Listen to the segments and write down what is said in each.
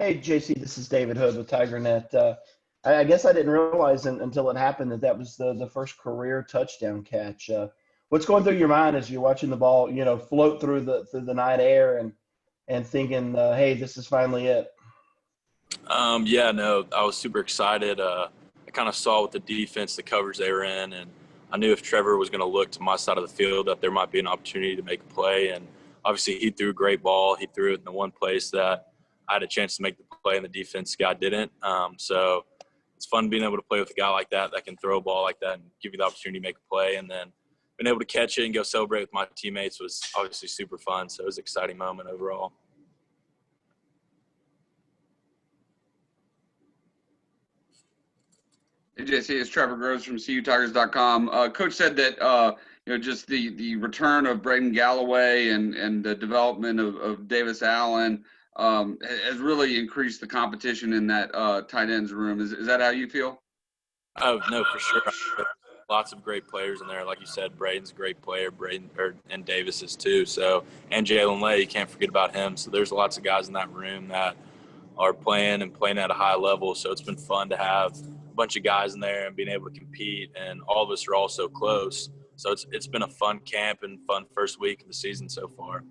Hey, JC, this is David Hood with TigerNet. I guess I didn't realize until it happened that was the first career touchdown catch. What's going through your mind as you're watching the ball, float through the night air and thinking, hey, this is finally it? Yeah, no, I was super excited. I kind of saw with the defense, the coverage they were in, and I knew if Trevor was going to look to my side of the field that there might be an opportunity to make a play. And obviously he threw a great ball. He threw it in the one place that I had a chance to make the play and the defense guy didn't. So it's fun being able to play with a guy like that can throw a ball like that and give you the opportunity to make a play. And then being able to catch it and go celebrate with my teammates was obviously super fun. So it was an exciting moment overall. Hey, JC, it's Trevor Groves from CUTigers.com. Coach said that just the return of Braden Galloway and the development of Davis Allen has really increased the competition in that tight ends room. Is that how you feel? Oh, no, for sure. Lots of great players in there. Like you said, Braden's a great player, and Davis is too. So, and Jalen Lay, you can't forget about him. So there's lots of guys in that room that are playing at a high level. So it's been fun to have a bunch of guys in there and being able to compete. And all of us are all so close. So it's been a fun camp and fun first week of the season so far.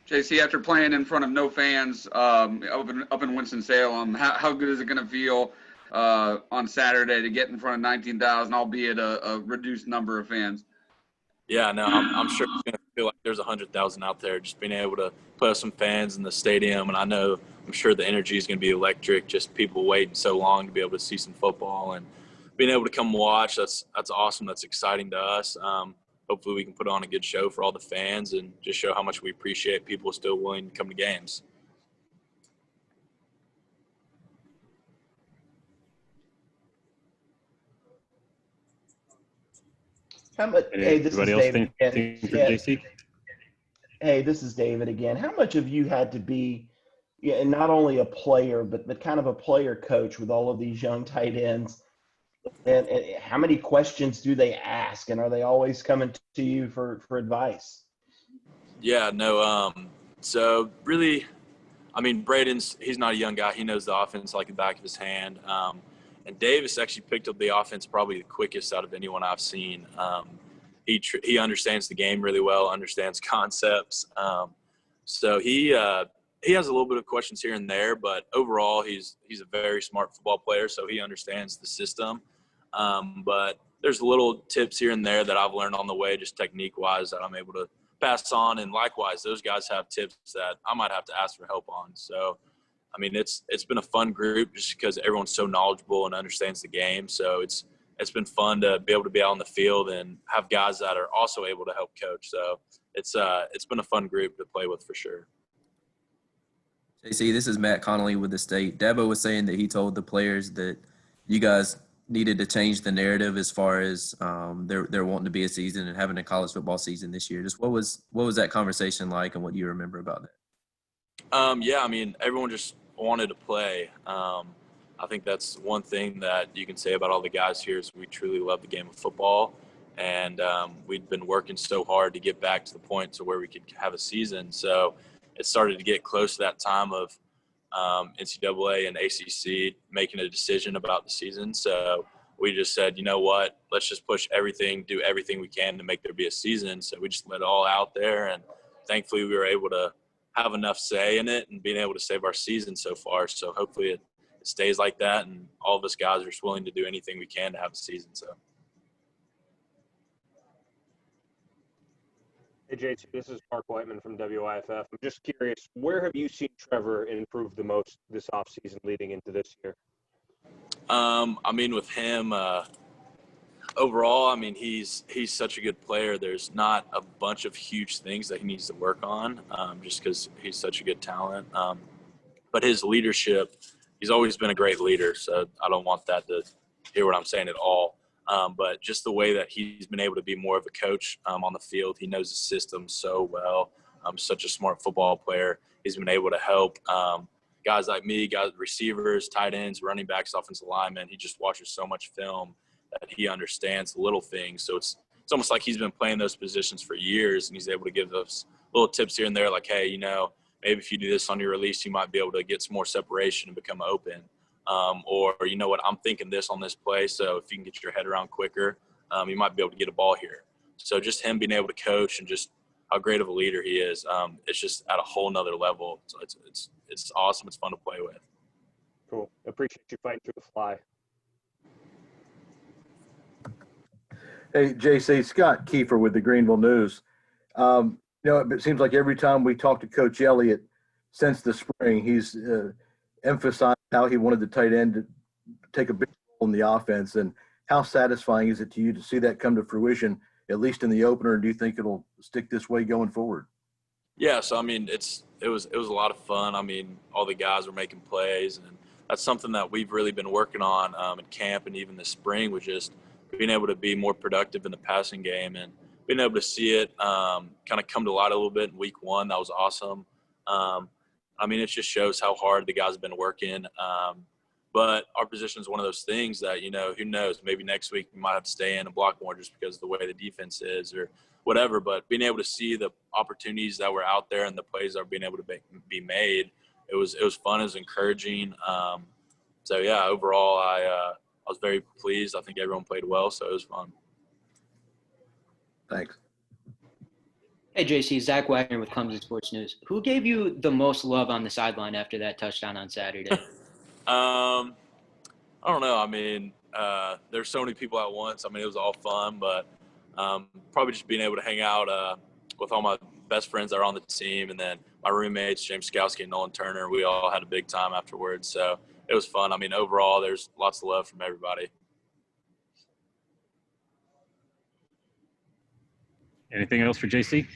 JC, after playing in front of no fans up in Winston-Salem, how good is it going to feel on Saturday to get in front of 19,000, albeit a reduced number of fans? Yeah, no, I'm sure it's going to feel like there's 100,000 out there just being able to put some fans in the stadium. And I'm sure the energy is going to be electric, just people waiting so long to be able to see some football and being able to come watch. That's awesome. That's exciting to us. Hopefully we can put on a good show for all the fans and just show how much we appreciate people still willing to come to games. Hey, this is David again. For JC? Hey, this is David again. How much of you had to be, not only a player, but kind of a player coach with all of these young tight ends? And how many questions do they ask? And are they always coming to you for advice? Yeah, no. So really, I mean, he's not a young guy. He knows the offense like the back of his hand. And Davis actually picked up the offense probably the quickest out of anyone I've seen. He understands the game really well, understands concepts. So he has a little bit of questions here and there, but overall he's a very smart football player, so he understands the system. But there's little tips here and there that I've learned on the way, just technique-wise, that I'm able to pass on. And likewise, those guys have tips that I might have to ask for help on. So, I mean, it's been a fun group just because everyone's so knowledgeable and understands the game. So it's been fun to be able to be out on the field and have guys that are also able to help coach. So it's been a fun group to play with for sure. JC, this is Matt Connolly with the State. Dabo was saying that he told the players that you guys needed to change the narrative as far as there wanting to be a season and having a college football season this year. Just what was that conversation like, and what do you remember about that? Yeah, I mean, everyone just wanted to play. I think that's one thing that you can say about all the guys here is we truly love the game of football. And we'd been working so hard to get back to the point to where we could have a season. So it started to get close to that time of NCAA and ACC making a decision about the season. So we just said, you know what, let's just push everything, do everything we can to make there be a season. So we just let it all out there. And thankfully we were able to have enough say in it and being able to save our season so far. So hopefully it stays like that. And all of us guys are just willing to do anything we can to have a season. So. Hey, JT, this is Mark Whiteman from WIFF. I'm just curious, where have you seen Trevor improve the most this offseason leading into this year? I mean, with him, overall, I mean, he's such a good player. There's not a bunch of huge things that he needs to work on just because he's such a good talent. But his leadership, he's always been a great leader, so I don't want that to hear what I'm saying at all. But just the way that he's been able to be more of a coach on the field, he knows the system so well. Such a smart football player. He's been able to help guys like me, guys, receivers, tight ends, running backs, offensive linemen. He just watches so much film that he understands the little things. So it's it's almost like he's been playing those positions for years, and he's able to give us little tips here and there, like, hey, maybe if you do this on your release, you might be able to get some more separation and become open. Or, you know what, I'm thinking this on this play, so if you can get your head around quicker, you might be able to get a ball here. So just him being able to coach and just how great of a leader he is, it's just at a whole nother level. So it's awesome. It's fun to play with. Cool. Appreciate you fighting through the fly. Hey, JC, Scott Kiefer with the Greenville News. It seems like every time we talk to Coach Elliott since the spring, he's emphasized how he wanted the tight end to take a big role in the offense. And how satisfying is it to you to see that come to fruition, at least in the opener? And do you think it'll stick this way going forward? Yeah, so I mean, it was a lot of fun. I mean, all the guys were making plays, and that's something that we've really been working on in camp and even this spring, was just being able to be more productive in the passing game and being able to see it kind of come to light a little bit in week one. That was awesome. I mean, it just shows how hard the guys have been working. But our position is one of those things that, who knows, maybe next week we might have to stay in and block more just because of the way the defense is or whatever. But being able to see the opportunities that were out there and the plays that are being able to be made, it was fun. It was encouraging. So, yeah, overall, I was very pleased. I think everyone played well, so it was fun. Thanks. Hey, JC, Zach Wagner with Clemson Sports News. Who gave you the most love on the sideline after that touchdown on Saturday? I don't know. I mean, there's so many people at once. I mean, it was all fun, but probably just being able to hang out with all my best friends that are on the team, and then my roommates, James Skowski and Nolan Turner. We all had a big time afterwards, so it was fun. I mean, overall, there's lots of love from everybody. Anything else for JC?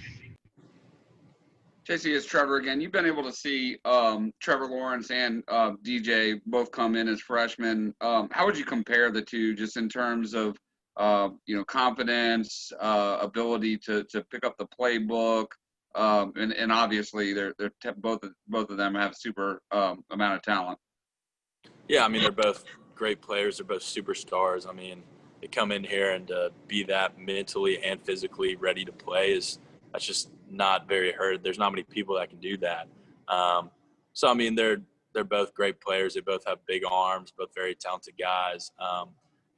JC, it's Trevor again. You've been able to see Trevor Lawrence and DJ both come in as freshmen. How would you compare the two, just in terms of confidence, ability to pick up the playbook, and obviously they're both of them have super amount of talent. Yeah, I mean, they're both great players. They're both superstars. I mean, they come in here and be that mentally and physically ready to play that's just not very heard. There's not many people that can do that. So, I mean, they're both great players. They both have big arms, both very talented guys.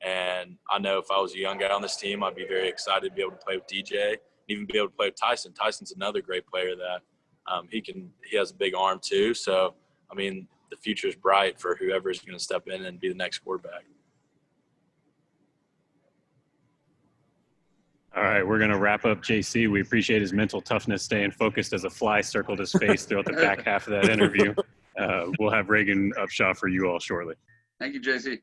And I know if I was a young guy on this team, I'd be very excited to be able to play with DJ and even be able to play with Tyson. Tyson's another great player that he has a big arm too. So, I mean, the future is bright for whoever is going to step in and be the next quarterback. All right, we're going to wrap up JC. We appreciate his mental toughness, staying focused as a fly circled his face throughout the back half of that interview. We'll have Reagan Upshaw for you all shortly. Thank you, JC.